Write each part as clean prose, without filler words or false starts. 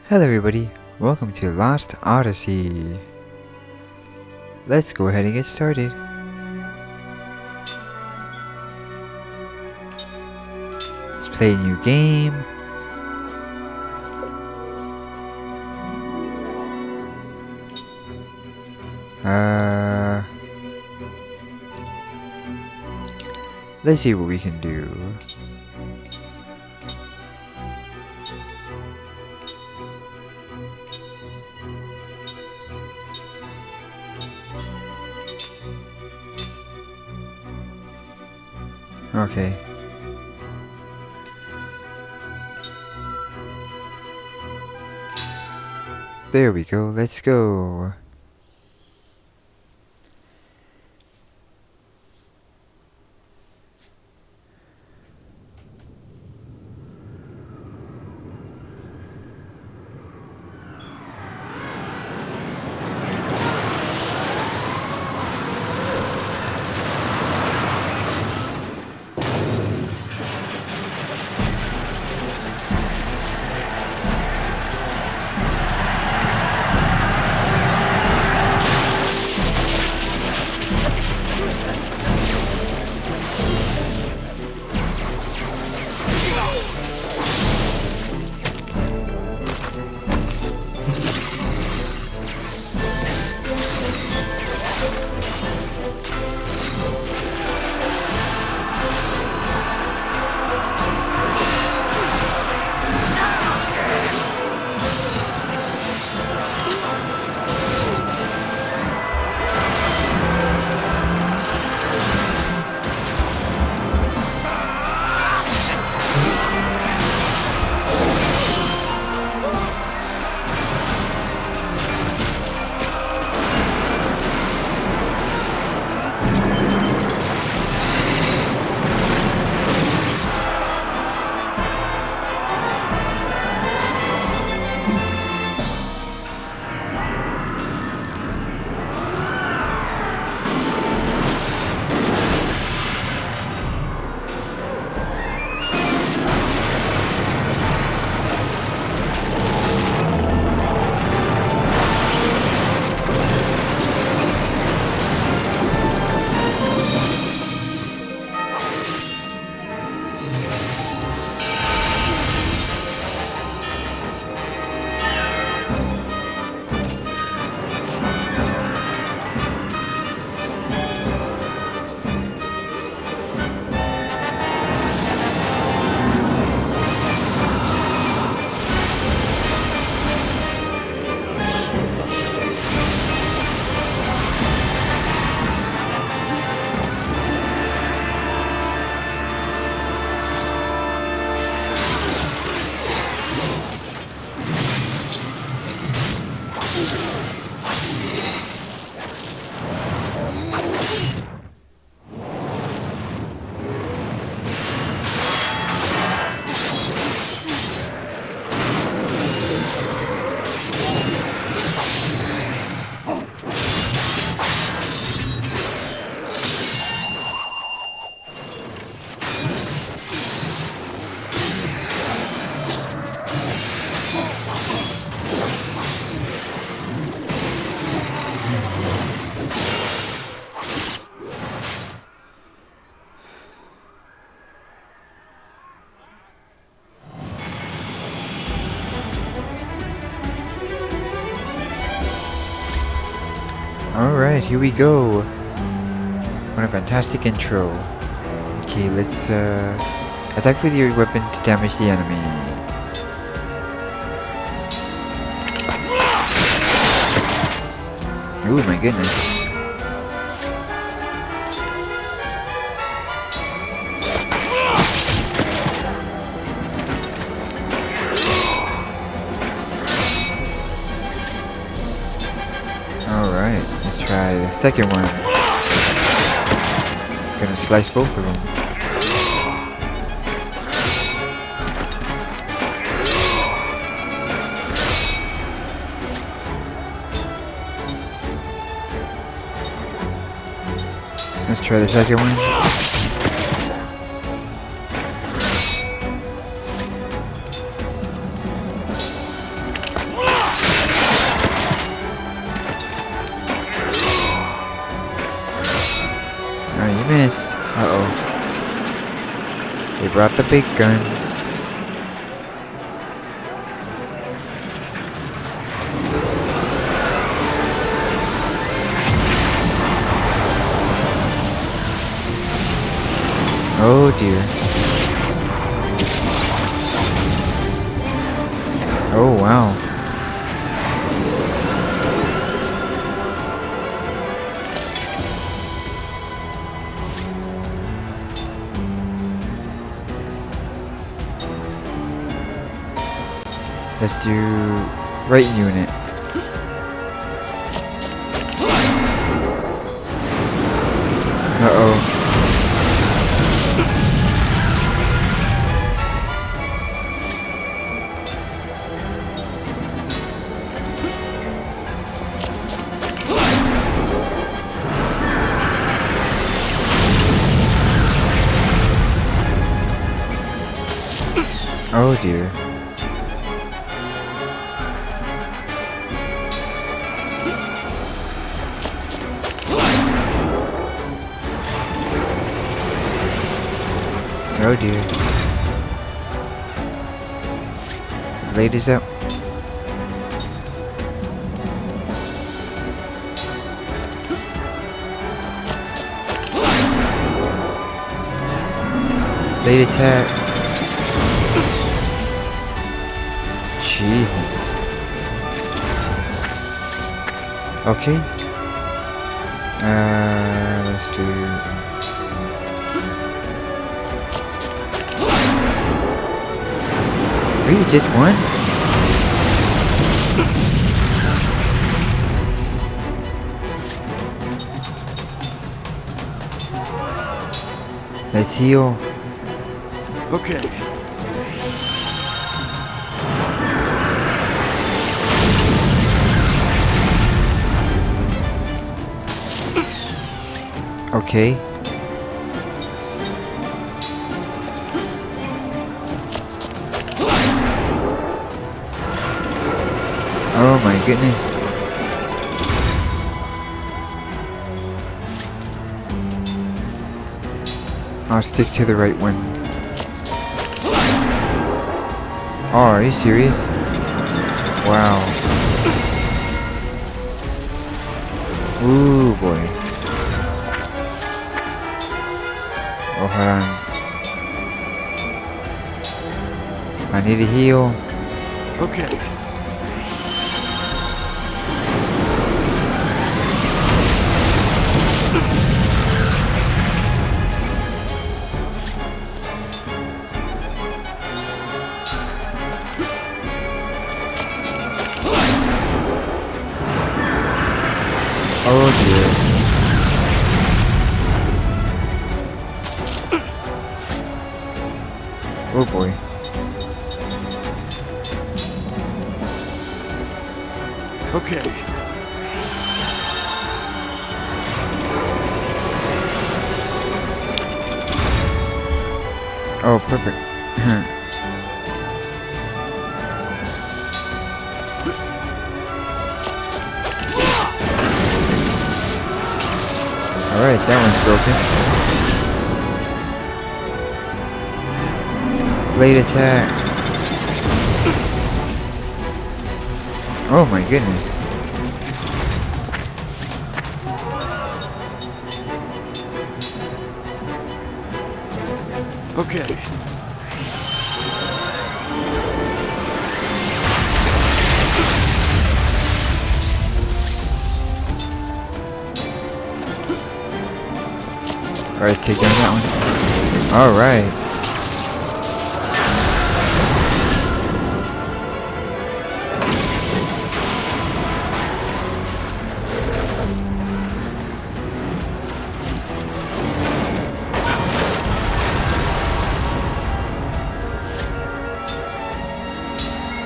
Hello everybody, welcome to Lost Odyssey. Let's go ahead and get started. Let's play a new game. Let's see what we can do. Okay. There we go, let's go. Alright, here we go. What a fantastic intro. Okay, let's attack with your weapon to damage the enemy. Oh my goodness. Alright, let's try the second one. Gonna slice both of them. Let's try the second one. They brought the big guns. Oh dear. Oh wow. Let's do right unit. Uh-oh. Oh dear. Oh dear. Ladies up. Late attack. Jesus. Okay. Let's do... Really, just one? Let's heal. Okay. Okay. Oh my goodness. I'll stick to the right one. Oh, are you serious? Wow. Ooh boy. Oh, hold on. I need a heal. Okay. Oh dear. Oh boy. Okay. Oh, perfect. Alright, that one's broken. Blade attack. Oh my goodness. Okay. Alright, take down that one. Alright.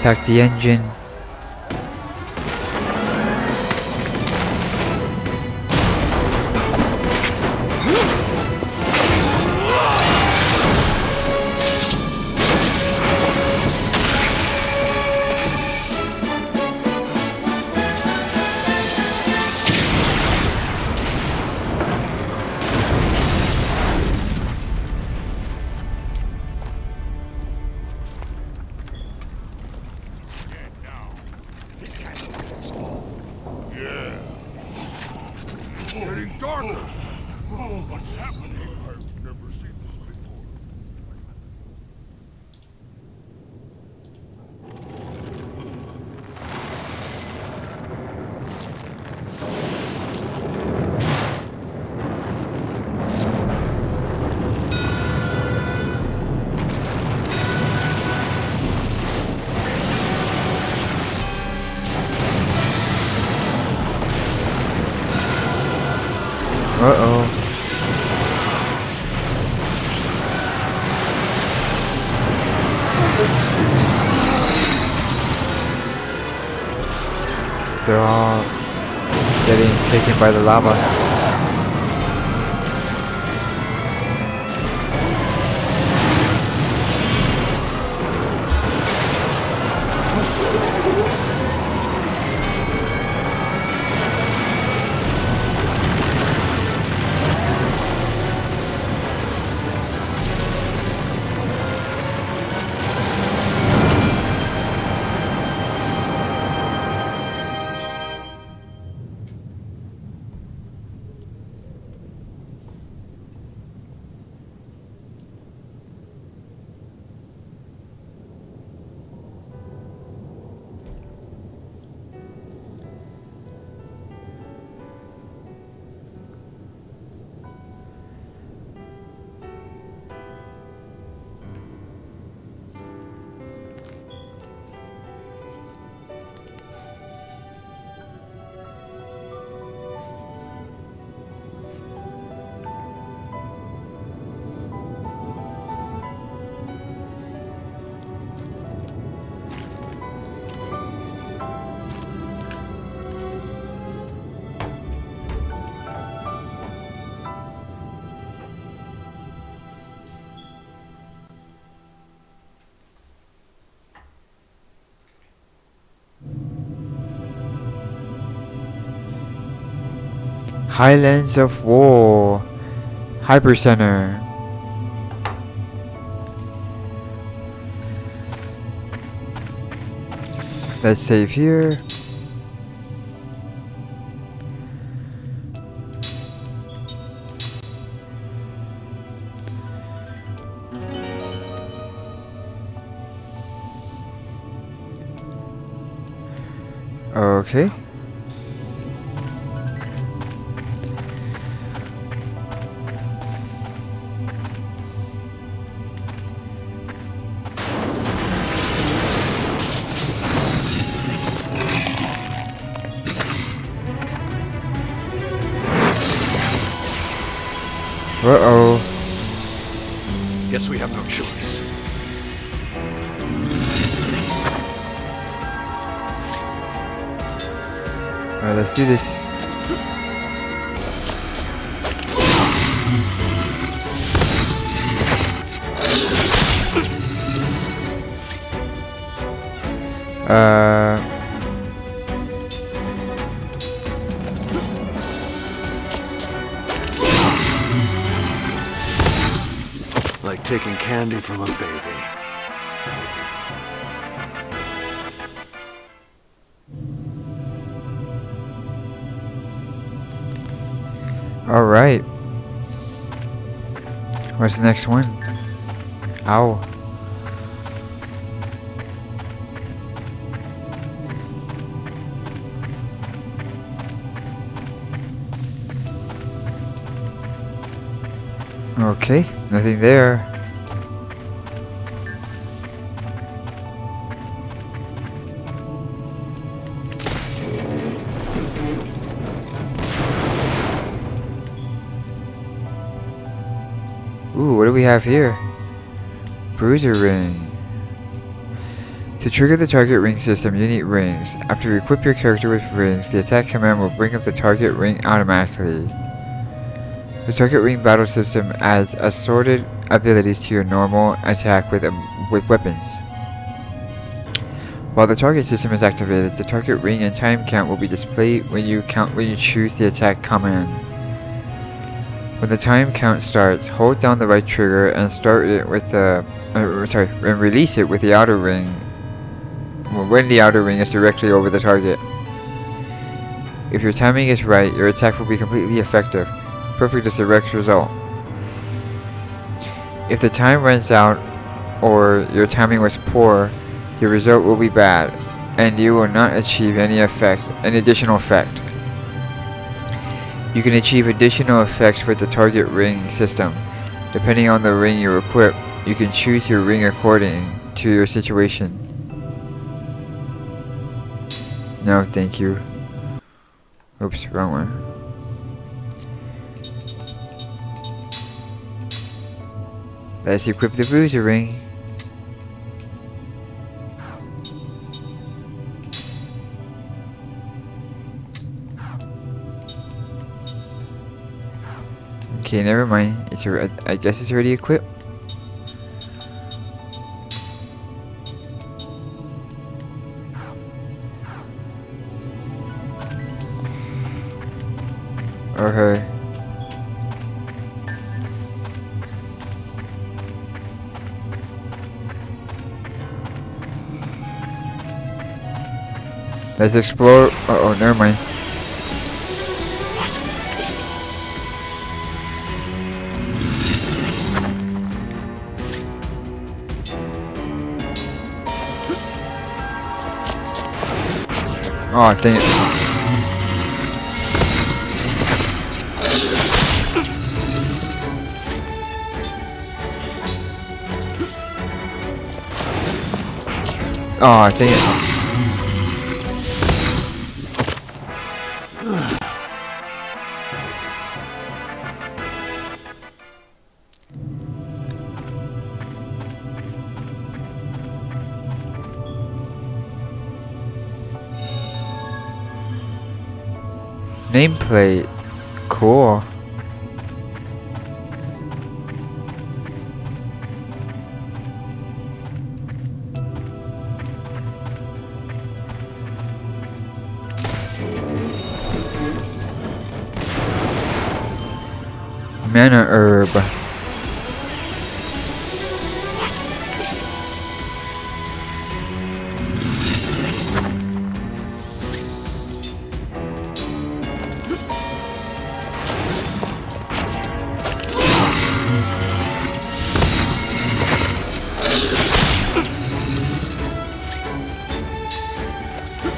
Attack the engine. they're all getting taken by the lava. Highlands of War Hypercenter. Let's save here. Okay. Uh-oh. Guess we have no choice. Alright, let's do this. Like taking candy from a baby. Alright. What's the next one? Ow. Okay, nothing there. Ooh, what do we have here? Bruiser ring. To trigger the target ring system, you need rings. After you equip your character with rings, the attack command will bring up the target ring automatically. The target ring battle system adds assorted abilities to your normal attack with weapons. While the target system is activated, the target ring and time count will be displayed when you choose the attack command. When the time count starts, hold down the right trigger and start it with the and release it with the outer ring. When the outer ring is directly over the target. If your timing is right, your attack will be completely effective. Perfect is the direct result. If the time runs out or your timing was poor, your result will be bad, and you will not achieve any additional effect. You can achieve additional effects with the target ring system. Depending on the ring you equip, you can choose your ring according to your situation. No, thank you. Oops, wrong one. Let's equip the bruiser ring. Okay, never mind. It's I guess it's already equipped. Or her. Let's explore. Oh, never mind. Oh, dang it. Oh, dang it. Nameplate. Cool. Mana herb.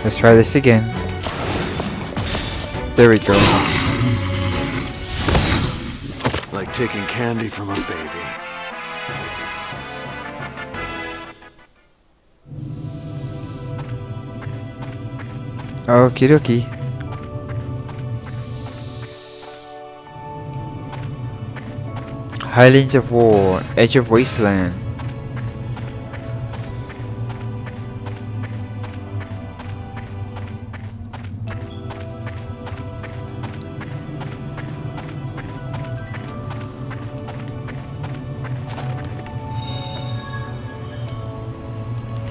Let's try this again. There we go. Like taking candy from a baby. Okie dokie. Highlands of War, Edge of Wasteland.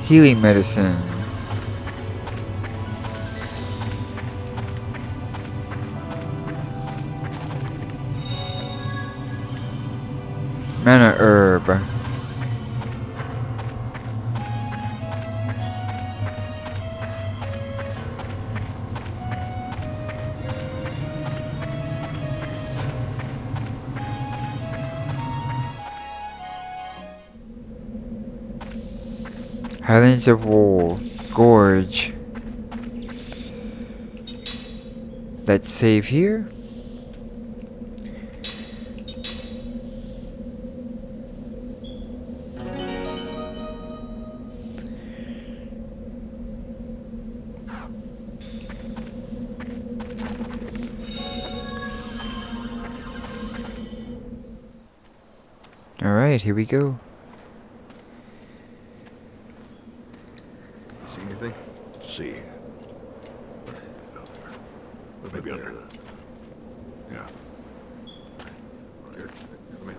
Healing medicine. Mana herb. Highlands of War, Gorge. Let's save here. Alright, here we go. See anything? See. Maybe under the... Yeah. Here, come here.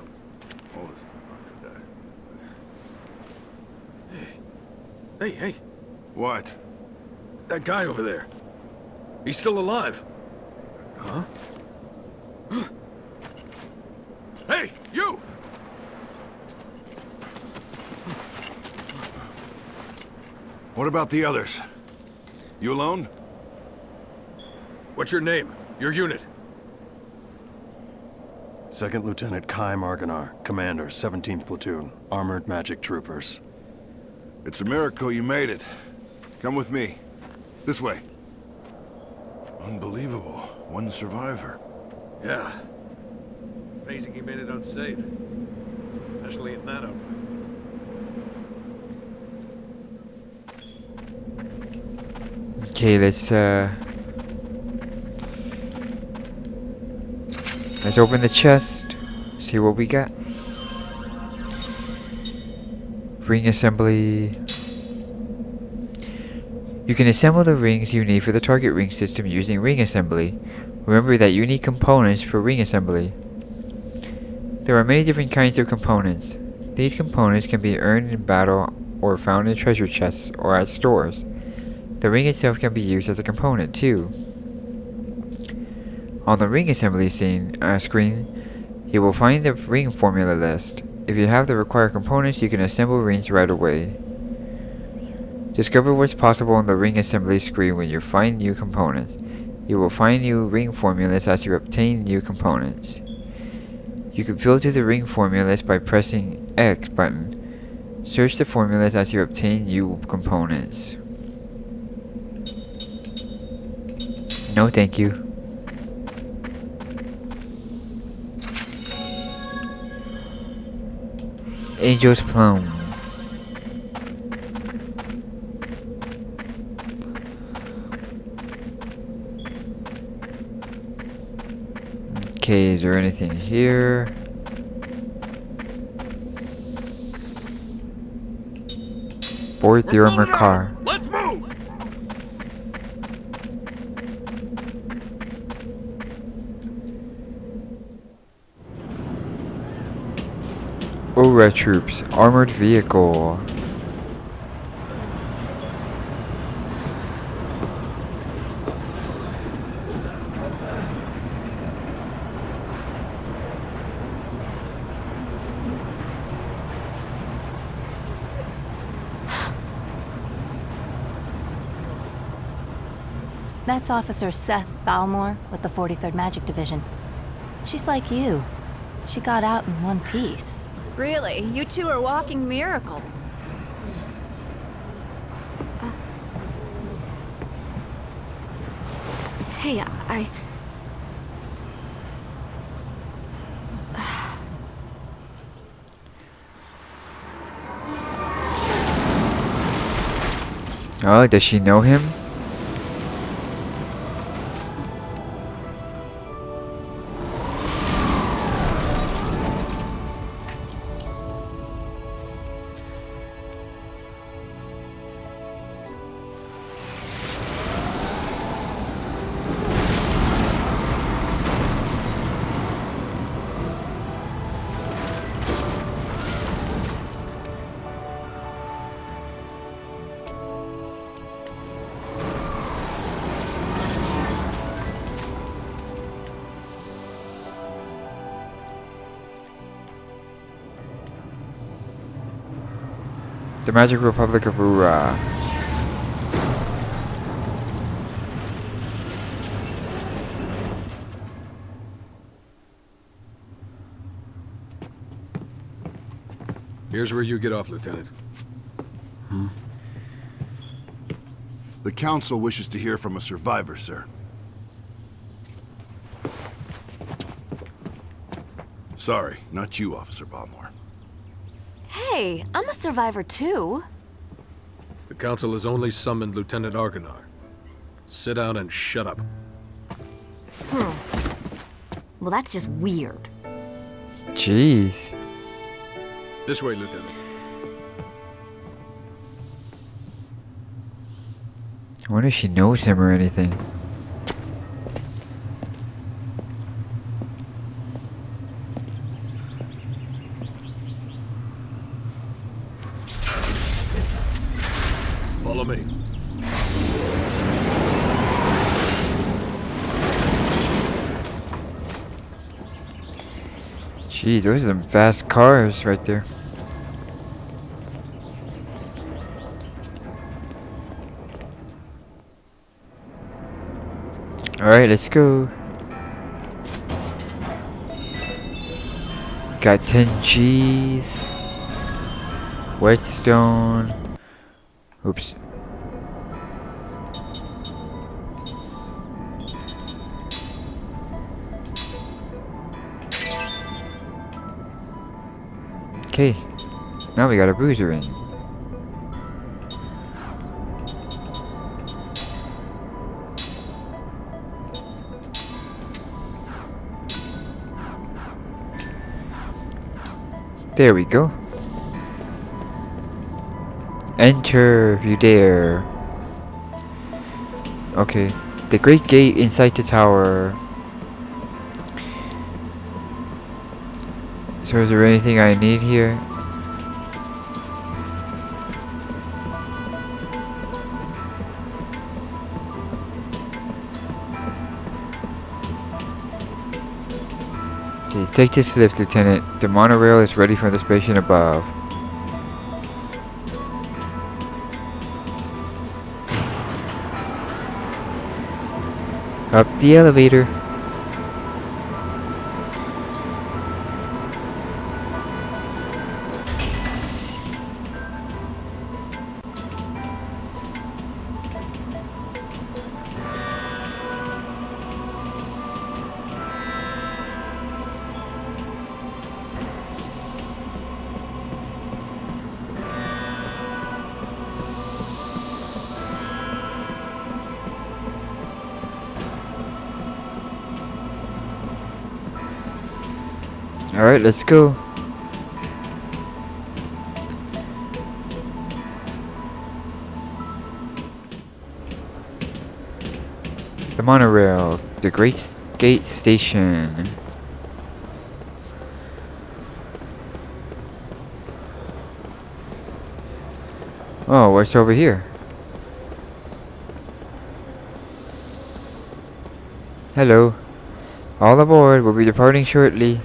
Hold this. Hey, hey, What? that guy over there. He's still alive. Huh? Hey, you! What about the others? You alone? What's your name? Your unit? Second Lieutenant Kai Marganar, Commander, 17th Platoon, Armored Magic Troopers. It's a miracle you made it. Come with me. This way. Unbelievable. One survivor. Yeah. Amazing he made it out safe. Especially in that outfit. Okay, let's open the chest. See what we got. Ring assembly. You can assemble the rings you need for the target ring system using ring assembly. Remember that you need components for ring assembly. There are many different kinds of components. These components can be earned in battle or found in treasure chests or at stores. The ring itself can be used as a component too. On the ring assembly screen, you will find the ring formula list. If you have the required components, you can assemble rings right away. Discover what's possible on the ring assembly screen when you find new components. You will find new ring formulas as you obtain new components. You can filter the ring formulas by pressing X button. Search the formulas as you obtain new components. No thank you. Angel's Plum. Okay, is there anything here? Board the armored car. Let's move! Aura troops, armored vehicle. That's Officer Seth Balmore with the 43rd Magic Division. She's like you. She got out in one piece. Really? You two are walking miracles. Hey, Oh, does she know him? The Magic Republic of Ura. Here's where you get off, Lieutenant. The Council wishes to hear from a survivor, sir. Sorry, not you, Officer Balmore. hey, I'm a survivor too. The Council has only summoned Lieutenant Argonar. Sit down and shut up. Well, that's just weird. Jeez. This way, Lieutenant. I wonder if she knows him or anything. Follow me. Jeez, those are some fast cars right there. Alright, let's go. Got 10 G's. Whetstone. Oops. Okay, now we got a bruiser ring. There we go. Enter if you dare. Okay, the great gate inside the tower. So is there anything I need here? Okay, take this lift, Lieutenant. The monorail is ready for the station above. Up the elevator. Alright, let's go. The monorail, the Great Gate Station. Oh, what's over here? Hello. All aboard, we'll be departing shortly.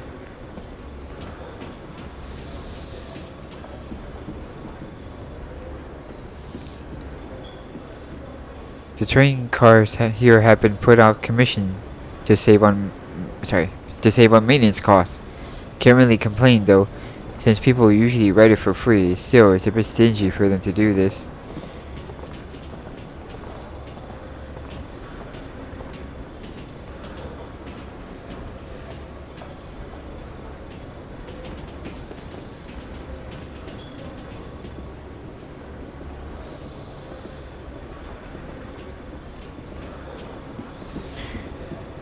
The train cars here have been put out commission to save on maintenance costs. Can't really complain though, since people usually ride it for free. Still, it's a bit stingy for them to do this.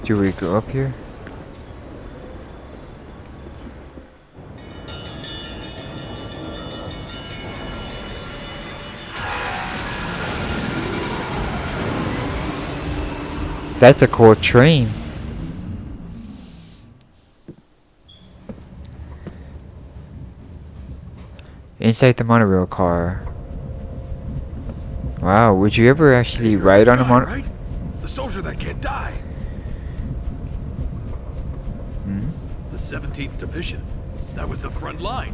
Do we go up here? That's a cool train. Inside the monorail car. Wow, would you ever actually ride on a monorail? Right? The soldier that can't die. The 17th Division. That was the front line.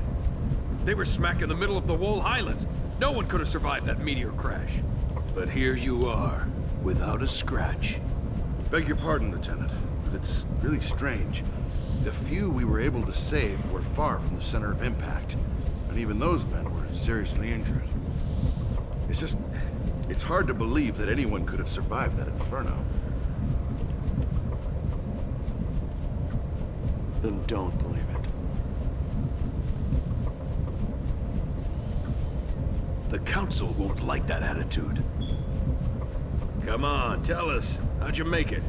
They were smack in the middle of the Wool Highlands. No one could have survived that meteor crash. But here you are, without a scratch. Beg your pardon, Lieutenant, but it's really strange. The few we were able to save were far from the center of impact, and even those men were seriously injured. It's hard to believe that anyone could have survived that inferno. Then don't believe it. The Council won't like that attitude. Come on, tell us. How'd you make it?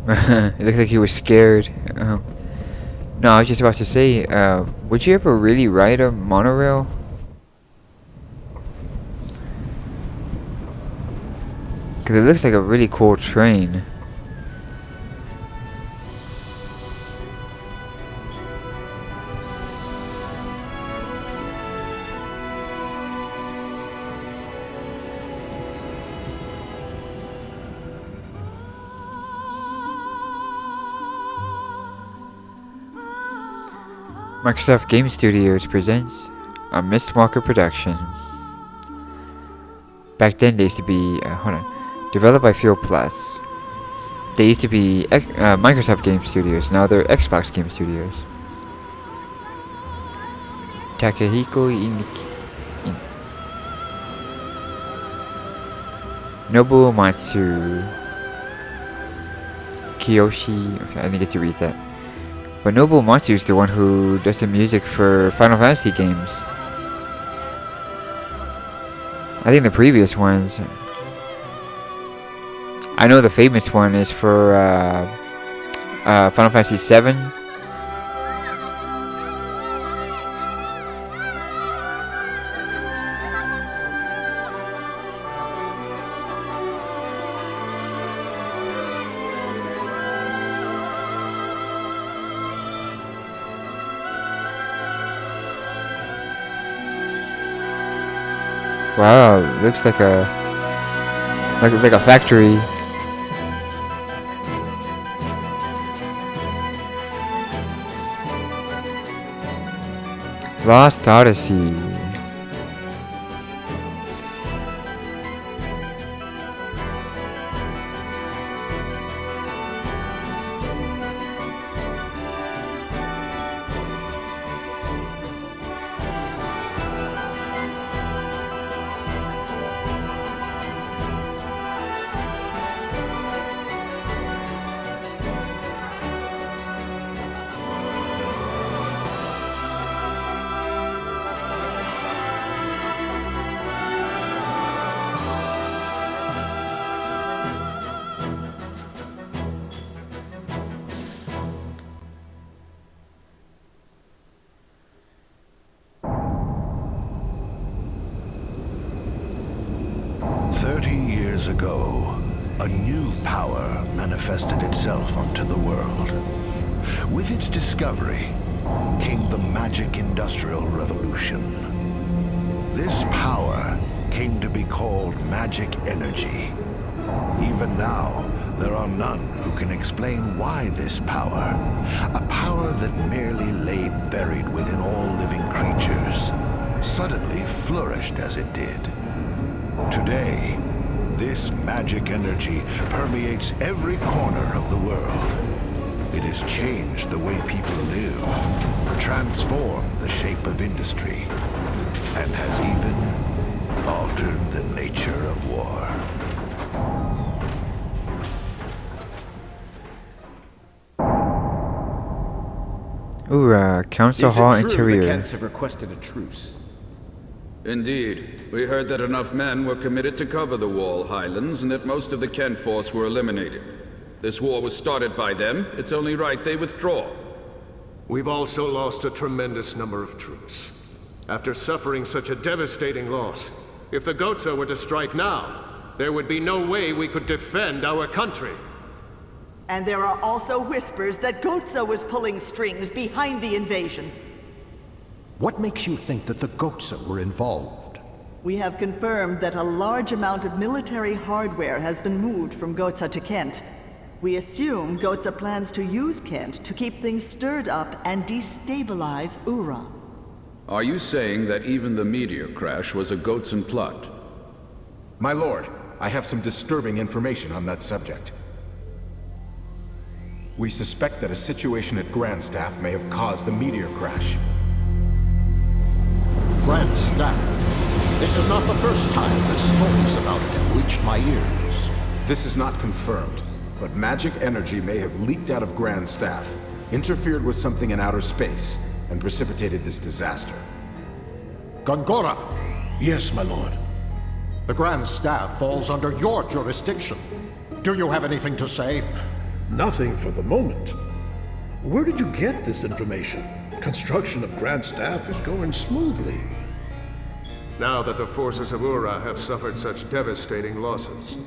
It looked like he was scared. No, I was just about to say, would you ever really ride a monorail? Because it looks like a really cool train. Microsoft Game Studios presents a Mistwalker production. Back then they used to be, developed by FeelPlus. They used to be Microsoft Game Studios, now they're Xbox Game Studios. Takehiko Nobuo Matsu. Kiyoshi, okay, I didn't get to read that. But Nobuo Matsu is the one who does the music for Final Fantasy games. I think the previous ones. I know the famous one is for Final Fantasy VII. Wow, looks like a factory. Lost Odyssey. Years ago, a new power manifested itself onto the world. With its discovery came the magic industrial revolution. This power came to be called magic energy. Even now, there are none who can explain why this power, a power that merely lay buried within all living creatures, suddenly flourished as it did. Today, this magic energy permeates every corner of the world. It has changed the way people live, transformed the shape of industry, and has even altered the nature of war. Ooh, Council Hall Is it true interior. the Kents have requested a truce? Indeed. We heard that enough men were committed to cover the Wall Highlands and that most of the Kent force were eliminated. This war was started by them. It's only right they withdraw. We've also lost a tremendous number of troops. After suffering such a devastating loss, if the Goza were to strike now, there would be no way we could defend our country. And there are also whispers that Goza was pulling strings behind the invasion. What makes you think that the Goza were involved? We have confirmed that a large amount of military hardware has been moved from Goza to Kent. We assume Goza plans to use Kent to keep things stirred up and destabilize Ura. Are you saying that even the meteor crash was a Gotsan plot? My lord, I have some disturbing information on that subject. We suspect that a situation at Grandstaff may have caused the meteor crash. Grandstaff? This is not the first time that stories about it have reached my ears. This is not confirmed, but magic energy may have leaked out of Grandstaff, interfered with something in outer space, and precipitated this disaster. Gongora! Yes, my lord. The Grandstaff falls under your jurisdiction. Do you have anything to say? Nothing for the moment. Where did you get this information? Construction of Grand Staff is going smoothly. Now that the forces of Ura have suffered such devastating losses,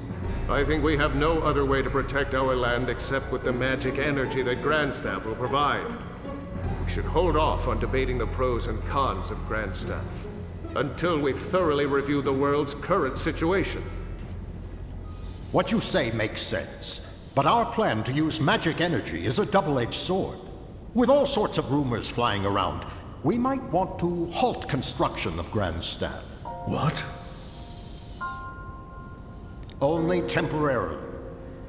I think we have no other way to protect our land except with the magic energy that Grandstaff will provide. We should hold off on debating the pros and cons of Grandstaff until we've thoroughly reviewed the world's current situation. What you say makes sense, but our plan to use magic energy is a double-edged sword. With all sorts of rumors flying around, we might want to halt construction of Grandstaff. What? Only temporarily.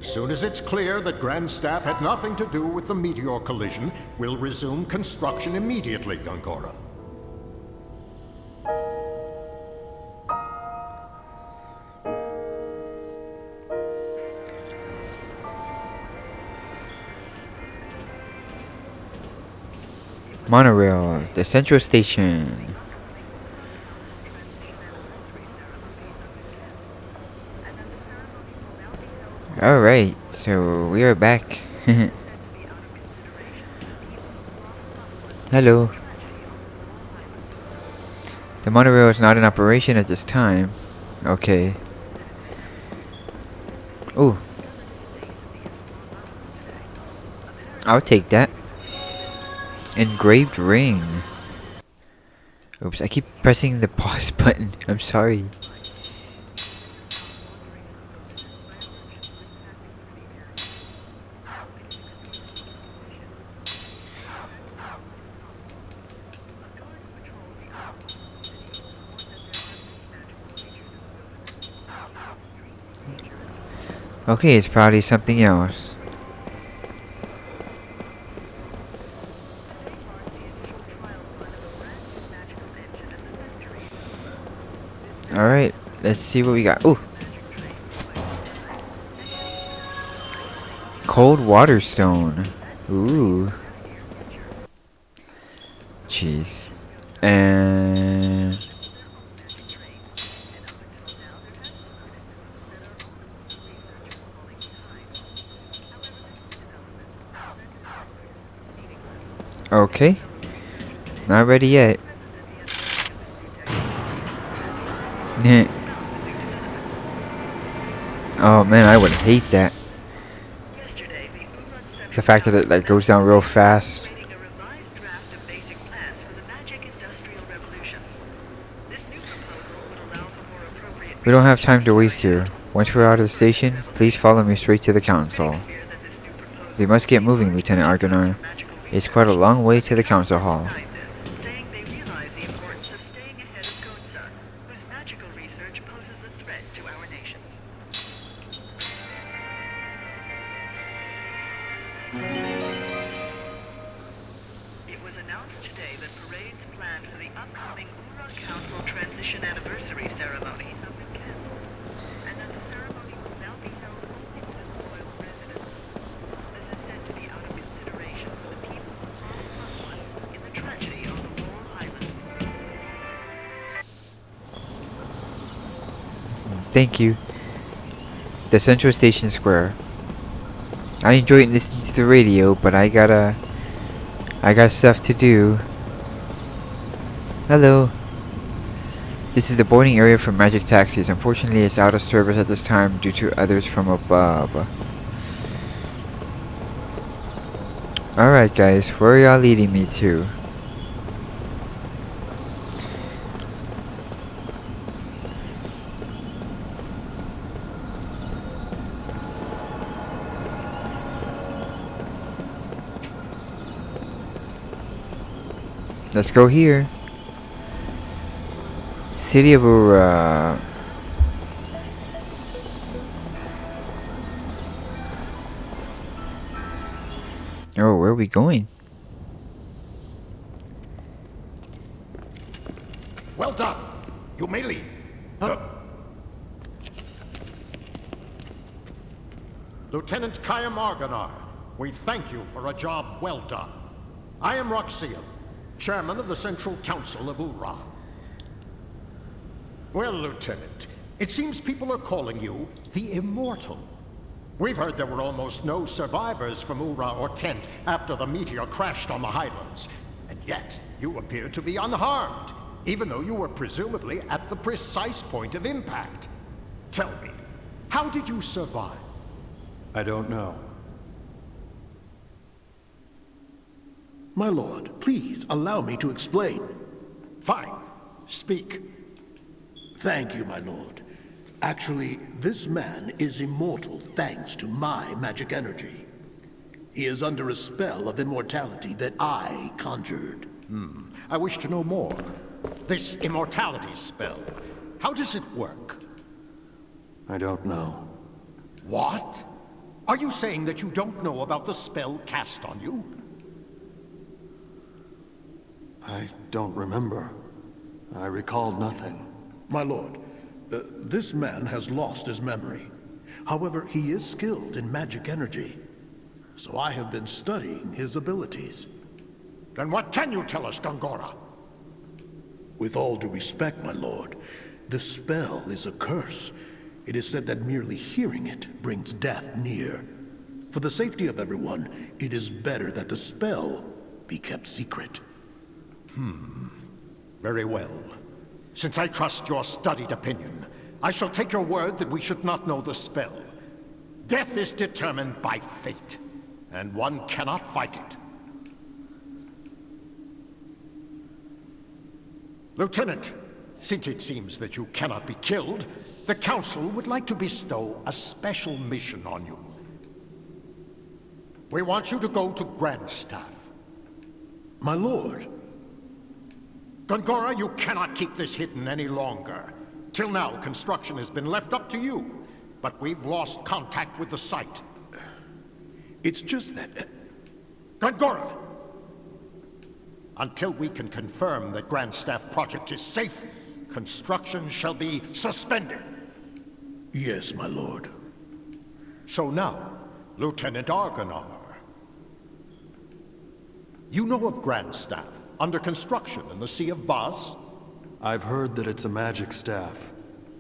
As soon as it's clear that Grandstaff had nothing to do with the meteor collision, we'll resume construction immediately, Gongora. Monorail, the central station. Alright, so we are back. Hello. The monorail is not in operation at this time. Okay. Ooh. I'll take that. Engraved ring. Oops, I keep pressing the pause button. I'm sorry. Okay, it's probably something else. Alright, let's see what we got. Ooh! Cold water stone. Ooh. Jeez. And... okay. Not ready yet. Oh man, I would hate that. The fact that it like goes down real fast. We don't have time to waste here. Once we're out of the station, please follow me straight to the council. We must get moving, Lieutenant Argonar. It's quite a long way to the council hall. Thank you. The Central Station Square. I enjoyed listening to the radio, but I got stuff to do. Hello. This is the boarding area for Magic Taxis. Unfortunately, it's out of service at this time due to others from above. Alright guys, where are y'all leading me to? Let's go here. City of Ura. Oh, where are we going? Well done. You may leave. Lieutenant Kaya Marganar, we thank you for a job well done. I am Roxiel, Chairman of the Central Council of Ura. Well, Lieutenant, it seems people are calling you the Immortal. We've heard there were almost no survivors from Ura or Kent after the meteor crashed on the Highlands. And yet, you appear to be unharmed, even though you were presumably at the precise point of impact. Tell me, how did you survive? I don't know. My lord, please allow me to explain. Fine. Speak. Thank you, my lord. Actually, this man is immortal thanks to my magic energy. He is under a spell of immortality that I conjured. I wish to know more. This immortality spell, how does it work? I don't know. What? Are you saying that you don't know about the spell cast on you? I don't remember. I recalled nothing. My lord, this man has lost his memory. However, he is skilled in magic energy. So I have been studying his abilities. Then what can you tell us, Gongora? With all due respect, my lord, the spell is a curse. It is said that merely hearing it brings death near. For the safety of everyone, it is better that the spell be kept secret. Very well. Since I trust your studied opinion, I shall take your word that we should not know the spell. Death is determined by fate, and one cannot fight it. Lieutenant, since it seems that you cannot be killed, the Council would like to bestow a special mission on you. We want you to go to Grandstaff. My lord. Gongora, you cannot keep this hidden any longer. Till now, construction has been left up to you. but we've lost contact with the site. It's just that... Gongora! Until we can confirm that Grand Staff Project is safe, construction shall be suspended. Yes, my lord. So now, Lieutenant Argonar. You know of Grand Staff, under construction in the Sea of Bas? I've heard that it's a magic staff.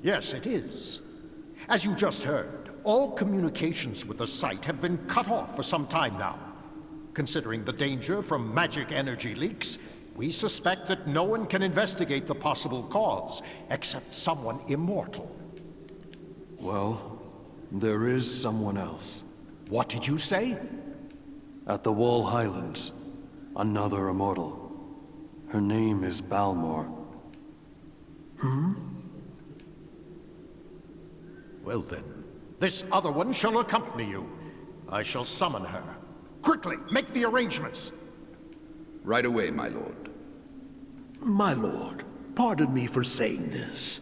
Yes, it is. As you just heard, all communications with the site have been cut off for some time now. Considering the danger from magic energy leaks, we suspect that no one can investigate the possible cause, except someone immortal. Well, there is someone else. What did you say? At the Wall Highlands, another immortal. Her name is Balmor. Well then, this other one shall accompany you. I shall summon her. Quickly, make the arrangements! Right away, my lord. My lord, pardon me for saying this,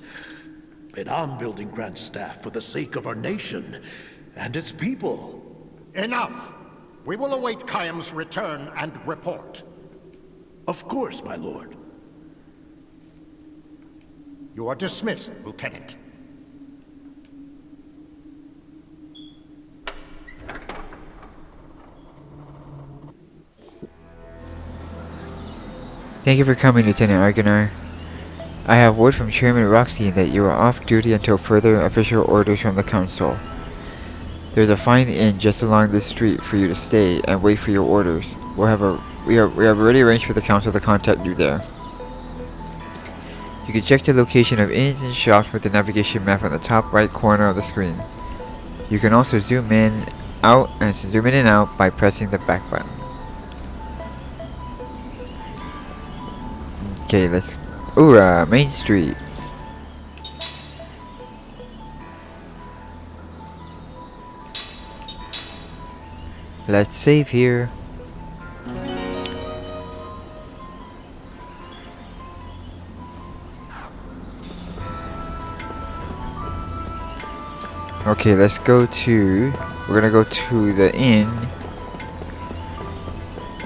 but I'm building Grand Staff for the sake of our nation and its people. Enough! We will await Khaim's return and report. Of course, my lord. You are dismissed, Lieutenant. Thank you for coming, Lieutenant Argonar. I have word from Chairman Roxy that you are off duty until further official orders from the Council. There's a fine inn just along this street for you to stay and wait for your orders. We have already arranged for the Council to contact you there. You can check the location of inns and shops with the navigation map on the top right corner of the screen. You can also zoom in and out by pressing the back button. Okay, let's... Ooh, Main Street. Let's save here. Okay, let's go to... We're gonna go to the inn.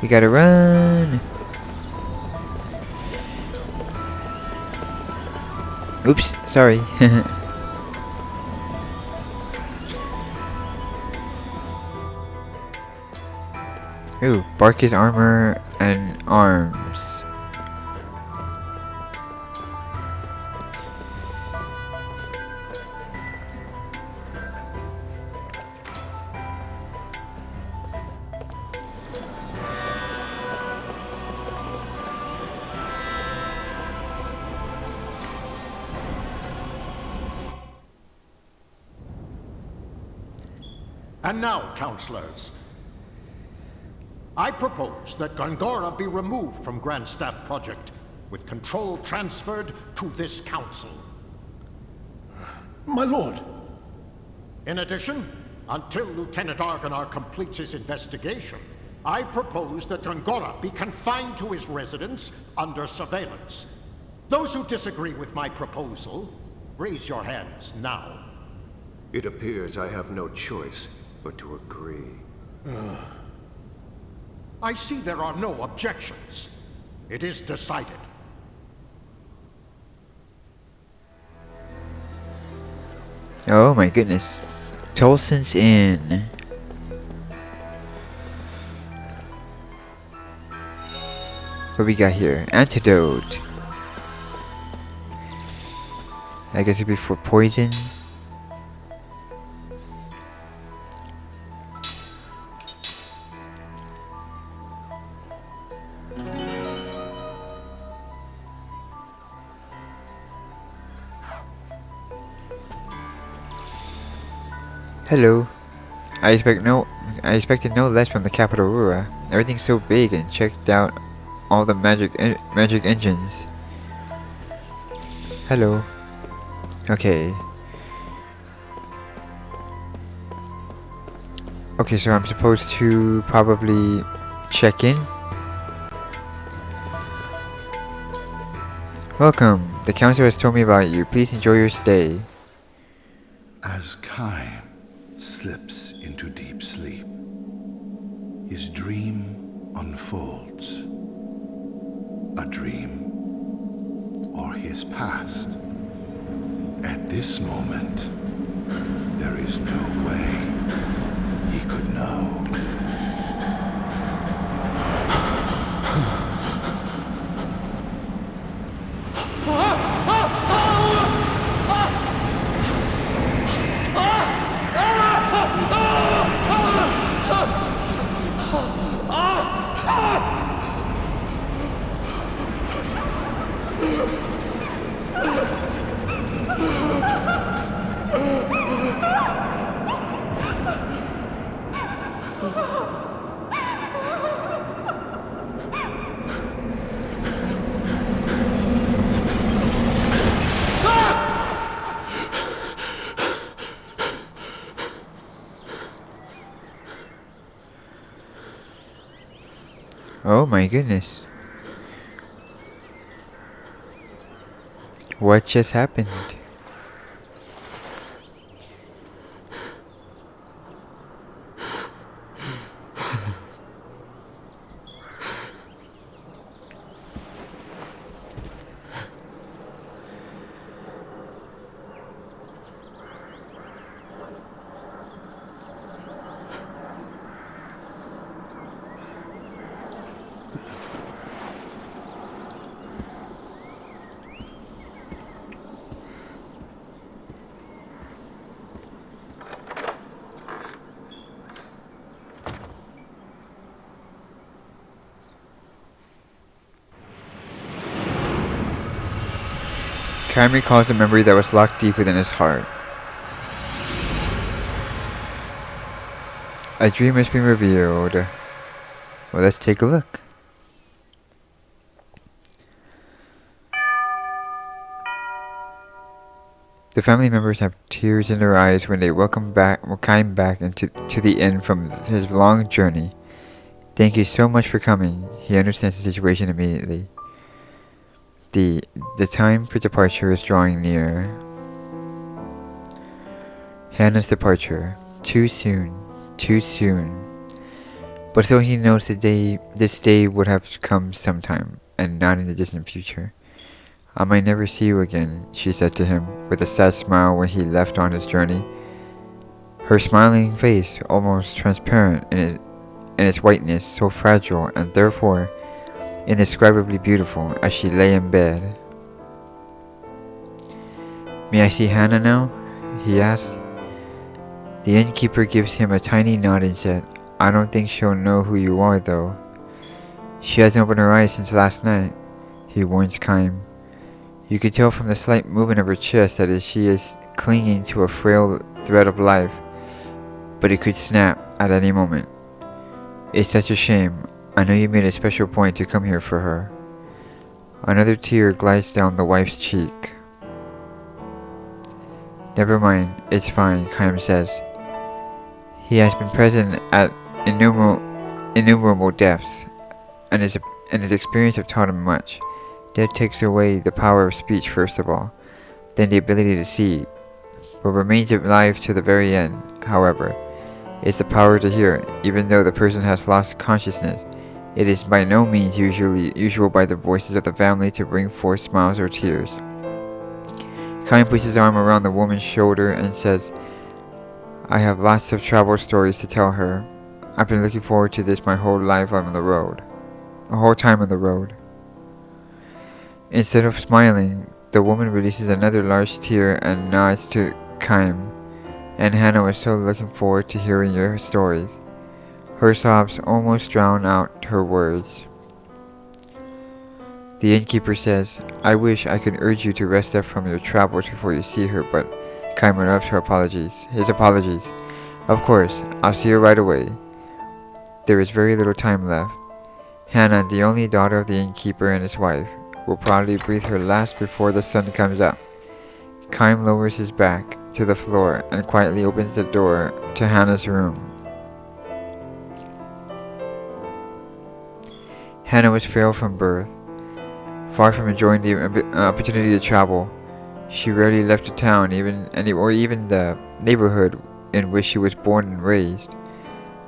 We gotta run! Oops, sorry. Ooh, Bark's armor and arms. And now, counselors, I propose that Gongora be removed from Grand Staff Project, with control transferred to this council. My lord! In addition, until Lieutenant Argonar completes his investigation, I propose that Gongora be confined to his residence under surveillance. Those who disagree with my proposal, raise your hands now. It appears I have no choice but to agree. I see there are no objections. It is decided. Oh my goodness. Tolson's Inn. What we got here? Antidote. I guess it'd be for poison. Hello. I expected no less from the capital Rura. Everything's so big, and checked out all the magic engines. Hello. Okay. Okay, so I'm supposed to probably check in. Welcome. The council has told me about you. Please enjoy your stay. As Kaim slips into deep sleep, his dream unfolds. A dream or his past. At this moment, there is no way he could know. Oh my goodness. What just happened? Kaim recalls a memory that was locked deep within his heart. A dream has been revealed. Well, let's take a look. The family members have tears in their eyes when they welcome Kaim back into the inn from his long journey. Thank you so much for coming. He understands the situation immediately. The time for departure is drawing near. Hannah's departure. Too soon. Too soon. But still he knows this day would have come sometime, and not in the distant future. I might never see you again, she said to him, with a sad smile when he left on his journey. Her smiling face, almost transparent in its whiteness, so fragile and therefore indescribably beautiful as she lay in bed. May I see Hannah now? He asked. The innkeeper gives him a tiny nod and said, I don't think she'll know who you are though. She hasn't opened her eyes since last night, he warns Kaim. You can tell from the slight movement of her chest that she is clinging to a frail thread of life, but it could snap at any moment. It's such a shame. I know you made a special point to come here for her. Another tear glides down the wife's cheek. Never mind, it's fine, Kaim says. He has been present at innumerable deaths, and his experience have taught him much. Death takes away the power of speech first of all, then the ability to see. What remains alive to the very end, however, is the power to hear. Even though the person has lost consciousness, it is by no means usual by the voices of the family to bring forth smiles or tears. Kaim puts his arm around the woman's shoulder and says, I have lots of travel stories to tell her. I've been looking forward to this my whole life on the road. A whole time on the road. Instead of smiling, the woman releases another large tear and nods to Kaim. And Hannah was so looking forward to hearing your stories. Her sobs almost drown out her words. The innkeeper says, I wish I could urge you to rest up from your travels before you see her, but Kaim interrupts his apologies. Of course, I'll see her right away. There is very little time left. Hannah, the only daughter of the innkeeper and his wife, will probably breathe her last before the sun comes up. Kaim lowers his back to the floor and quietly opens the door to Hannah's room. Hannah was frail from birth. Far from enjoying the opportunity to travel, She rarely left the town, or even the neighborhood in which she was born and raised.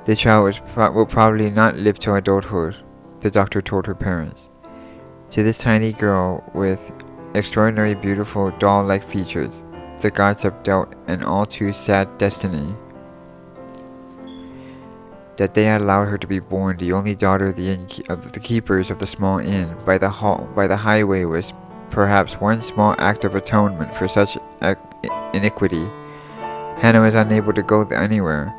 The child will probably not live till adulthood, the doctor told her parents. To this tiny girl with extraordinary beautiful doll-like features, the gods have dealt an all too sad destiny. That they had allowed her to be born the only daughter of the keepers of the small inn by the highway was perhaps one small act of atonement for such iniquity. Hannah was unable to go anywhere,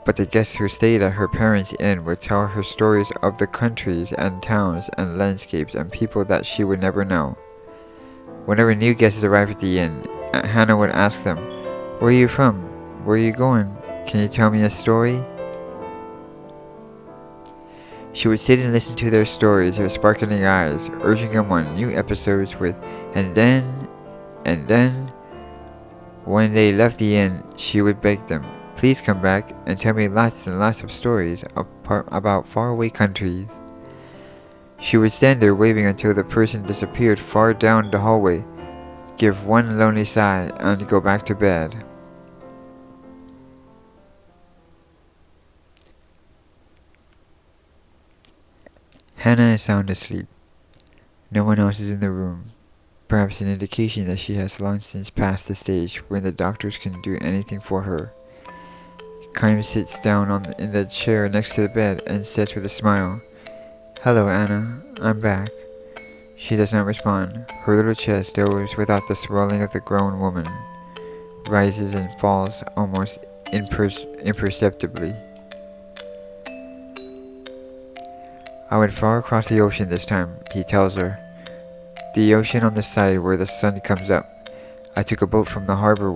but the guests who stayed at her parents' inn would tell her stories of the countries and towns and landscapes and people that she would never know. Whenever new guests arrived at the inn, Hannah would ask them, "Where are you from? Where are you going? Can you tell me a story?" She would sit and listen to their stories with sparkling eyes, urging them on new episodes with, and then. When they left the inn, she would beg them, "Please come back and tell me lots and lots of stories about faraway countries." She would stand there waving until the person disappeared far down the hallway, give one lonely sigh, and go back to bed. Hannah is sound asleep. No one else is in the room, perhaps an indication that she has long since passed the stage when the doctors can do anything for her. Kaim sits down in the chair next to the bed and says with a smile, "Hello, Anna. I'm back." She does not respond. Her little chest, though without the swelling of the grown woman, rises and falls almost imperceptibly. "I went far across the ocean this time," he tells her. "The ocean on the side where the sun comes up. I took a boat from the harbor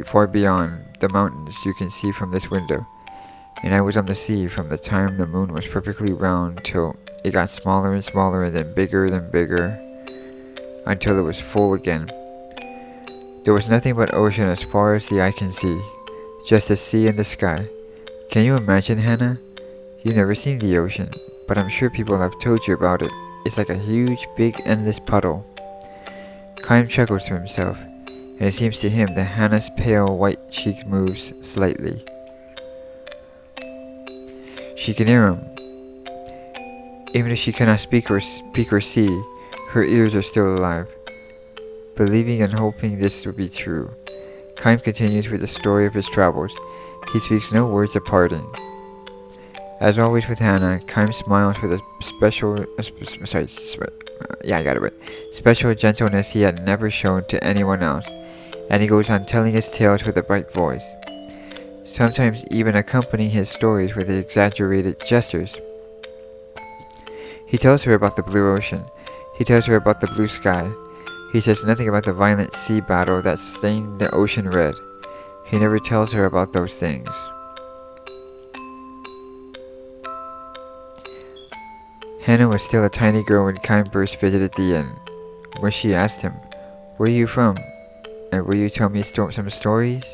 far beyond the mountains you can see from this window. And I was on the sea from the time the moon was perfectly round till it got smaller and smaller and then bigger, until it was full again. There was nothing but ocean as far as the eye can see, just the sea and the sky. Can you imagine, Hannah? You've never seen the ocean, but I'm sure people have told you about it. It's like a huge, big, endless puddle." Kaim chuckles to himself, and it seems to him that Hannah's pale white cheek moves slightly. She can hear him. Even if she cannot speak or see, her ears are still alive. Believing and hoping this will be true, Kaim continues with the story of his travels. He speaks no words of parting. As always with Hannah, Kaim smiles with a special gentleness he had never shown to anyone else, and he goes on telling his tales with a bright voice, sometimes even accompanying his stories with exaggerated gestures. He tells her about the blue ocean. He tells her about the blue sky. He says nothing about the violent sea battle that stained the ocean red. He never tells her about those things. Hannah was still a tiny girl when Kaim first visited the inn. When she asked him, "Where are you from? And will you tell me some stories?"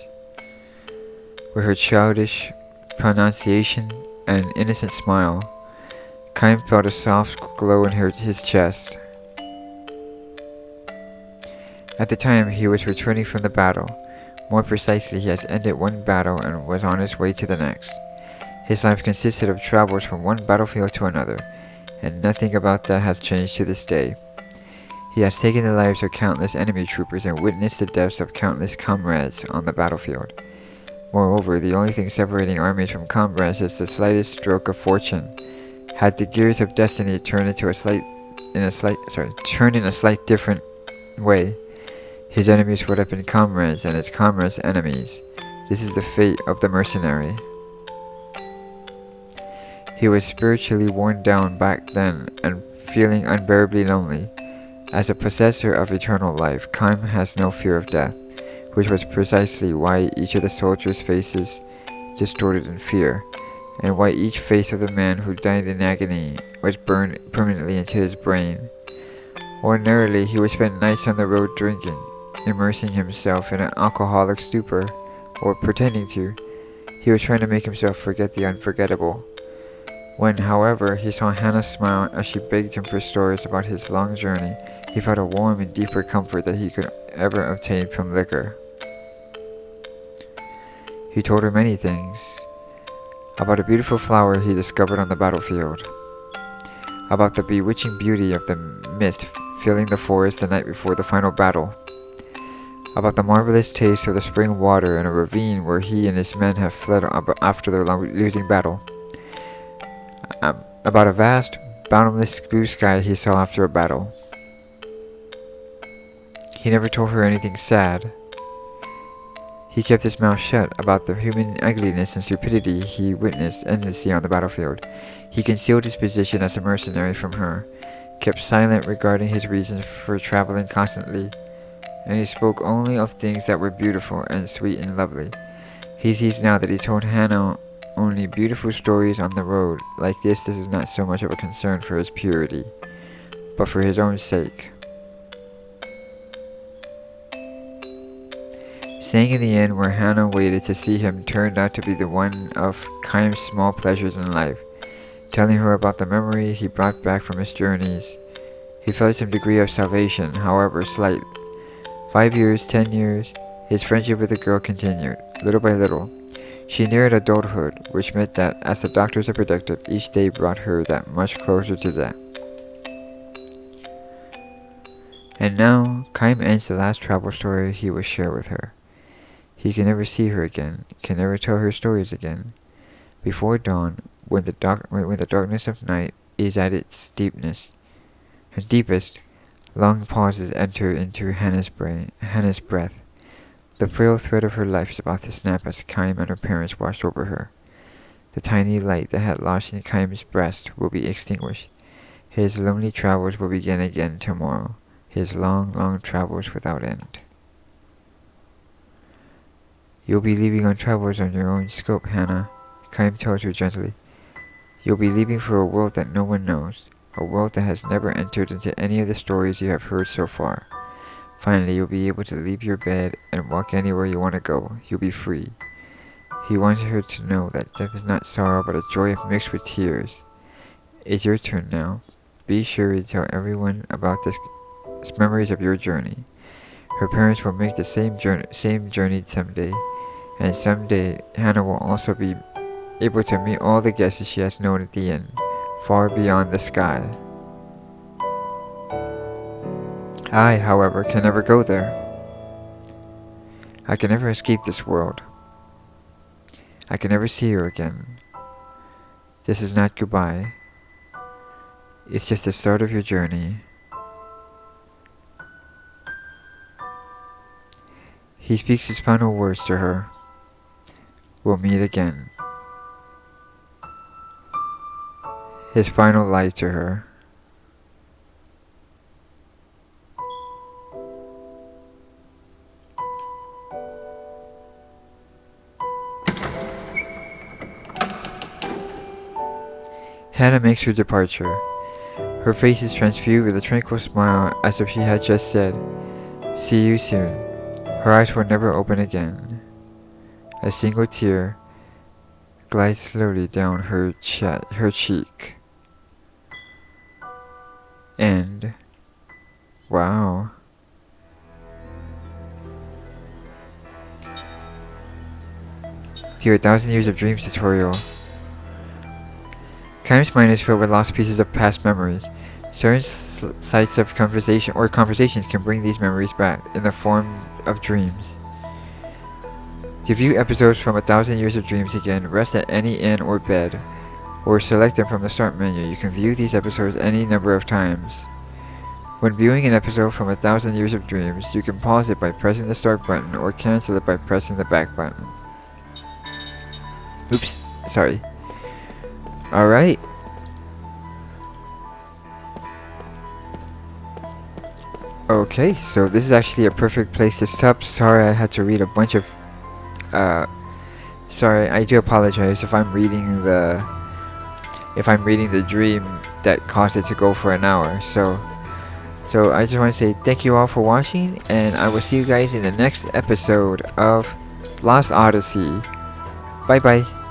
With her childish pronunciation and innocent smile, Kaim felt a soft glow in his chest. At the time, he was returning from the battle. More precisely, he has ended one battle and was on his way to the next. His life consisted of travels from one battlefield to another, and nothing about that has changed to this day. He has taken the lives of countless enemy troopers and witnessed the deaths of countless comrades on the battlefield. Moreover, the only thing separating armies from comrades is the slightest stroke of fortune. Had the gears of destiny turned in a slight different way, his enemies would have been comrades and his comrades enemies. This is the fate of the mercenary. He was spiritually worn down back then and feeling unbearably lonely. As a possessor of eternal life, Kaim has no fear of death, which was precisely why each of the soldiers' faces distorted in fear, and why each face of the man who died in agony was burned permanently into his brain. Ordinarily, he would spend nights on the road drinking, immersing himself in an alcoholic stupor, or pretending to. He was trying to make himself forget the unforgettable. When, however, he saw Hannah smile as she begged him for stories about his long journey, He felt a warm and deeper comfort that he could ever obtain from liquor. He told her many things. About a beautiful flower he discovered on the battlefield. About the bewitching beauty of the mist filling the forest the night before the final battle. About the marvelous taste of the spring water in a ravine where he and his men had fled after their losing battle. About a vast, boundless blue sky he saw after a battle. He never told her anything sad. He kept his mouth shut about the human ugliness and stupidity he witnessed endlessly on the battlefield. He concealed his position as a mercenary from her, kept silent regarding his reasons for traveling constantly, and he spoke only of things that were beautiful and sweet and lovely. He sees now that he told Hannah only beautiful stories on the road. Like this is not so much of a concern for his purity, but for his own sake. Staying in the inn where Hannah waited to see him turned out to be the one of Chaim's small pleasures in life, telling her about the memory he brought back from his journeys. He felt some degree of salvation, however slight. 5 years, 10 years, his friendship with the girl continued, little by little. She neared adulthood, which meant that, as the doctors had predicted, each day brought her that much closer to death. And now, Chaim ends the last travel story he will share with her. He can never see her again, can never tell her stories again. Before dawn, when the darkness of night is at its deepest, long pauses enter into Hannah's breath. The frail thread of her life is about to snap as Chaim and her parents watched over her. The tiny light that had lodged in Chaim's breast will be extinguished. His lonely travels will begin again tomorrow. His long, long travels without end. You'll be leaving on travels on your own scope, Hannah, Chaim tells her gently. You'll be leaving for a world that no one knows, a world that has never entered into any of the stories you have heard so far. Finally, you'll be able to leave your bed and walk anywhere you want to go. You'll be free. He wants her to know that death is not sorrow but a joy mixed with tears. It's your turn now. Be sure to tell everyone about this memories of your journey. Her parents will make the same journey someday, and someday Hannah will also be able to meet all the guests she has known at the inn, far beyond the sky. I, however, can never go there. I can never escape this world. I can never see her again. This is not goodbye. It's just the start of your journey. He speaks his final words to her. We'll meet again. His final lies to her. Hannah makes her departure. Her face is transfused with a tranquil smile as if she had just said, "See you soon." Her eyes will never open again. A single tear glides slowly down her cheek. And, wow. To your 1,000 Years of Dreams tutorial. Chaim's mind is filled with lost pieces of past memories. Certain sites of conversations can bring these memories back in the form of dreams. To view episodes from 1,000 Years of Dreams again, rest at any inn or bed, or select them from the start menu. You can view these episodes any number of times. When viewing an episode from 1,000 Years of Dreams, you can pause it by pressing the start button or cancel it by pressing the back button. Oops, sorry. Alright. Okay, so this is actually a perfect place to stop. Sorry I had to read a bunch of sorry, I do apologize if I'm reading the dream that caused it to go for an hour. So I just want to say thank you all for watching, and I will see you guys in the next episode of Lost Odyssey. Bye bye.